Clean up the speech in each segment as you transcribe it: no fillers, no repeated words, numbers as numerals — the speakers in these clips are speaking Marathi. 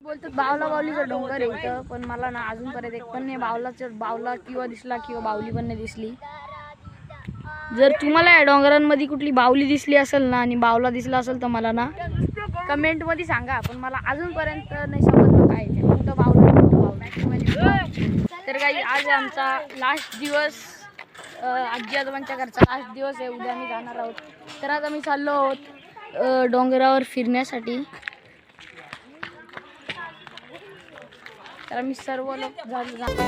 बोलतात बावला बावलीचा डोंगर आहे इथं, पण मला ना अजूनपर्यंत एक पण नाही बावला किंवा दिसला किंवा बावली पण नाही दिसली. जर तुम्हाला या डोंगरांमध्ये कुठली बावली दिसली असेल ना आणि बावला दिसला असेल तर मला ना कमेंट मध्ये सांगा. पण मला अजूनपर्यंत नाही समजलं काय ते कुठं बावला कुठं बावला. तर काही आज आमचा लास्ट दिवस, आजी आजोबांच्या घरचा लास्ट दिवस आहे. उद्या आम्ही जाणार आहोत. तर आज आम्ही चाललो आहोत डोंगरावर फिरण्यासाठी. तर आम्ही सर्व लोक झालो.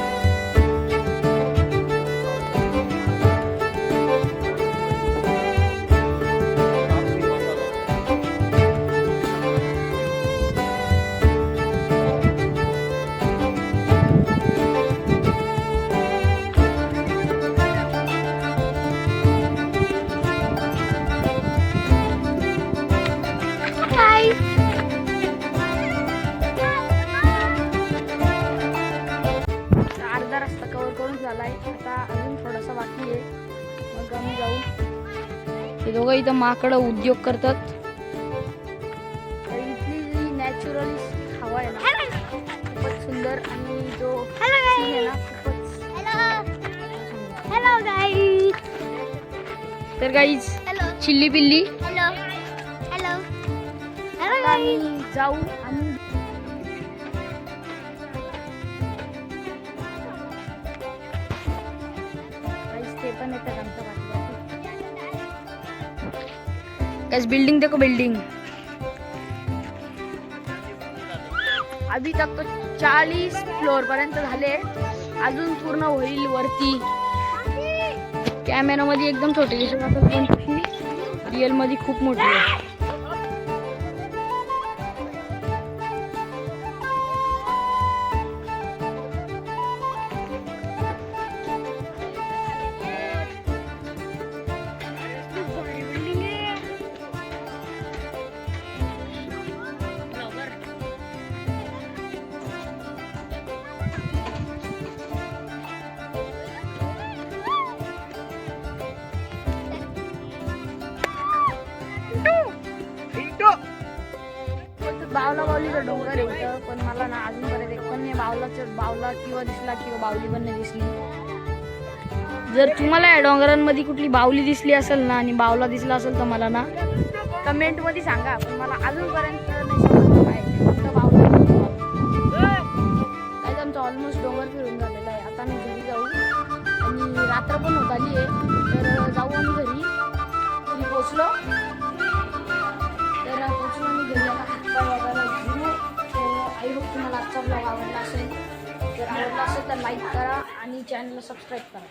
अर्धा रस्ता कव्हर करून झालाय, आता अजून थोडासा बाकी आहे. मग आम्ही जाऊ. हे दोघं इथं माकडं उद्योग करतात. इथली जी नॅचरल हवा आहे ना खूपच सुंदर आणि जो सीन आहे ना खूपच. Hello guys. तर गाईज चिल्ली पिल्ली आम्ही जाऊ. आम्ही बिल्डिंग देखो बिल्डिंग. अभी तक तो 40 फ्लोर पर्यंत झाले, अजून पूर्ण होईल वरती. कॅमेरा मध्ये एकदम छोटे दिसत असतात पण रिअल मध्ये खूप मोठी आहे. बावला बावलीचा डोंगर आहे इथं, पण मला ना अजूनपर्यंत एक पण नाही बावला किंवा दिसला किंवा बावली पण नाही दिसली. जर तुम्हाला या डोंगरांमध्ये कुठली बावली दिसली असेल ना आणि बावला दिसला असेल तर मला ना कमेंट मध्ये सांगा. पण मला अजूनपर्यंत नाही समजलं काय कुठं बावला काय. आमचं ऑलमोस्ट डोंगर फिरून झालेला आहे. आता मी घरी जाऊ आणि रात्र पण होत आली आहे. तर जाऊ आम्ही घरी पोचलो. मी घरी आता आई होप तुम्हाला आजचा ब्लॉग आवडला असेल. जर आवडला असेल तर लाईक करा आणि चॅनलला सबस्क्राईब करा.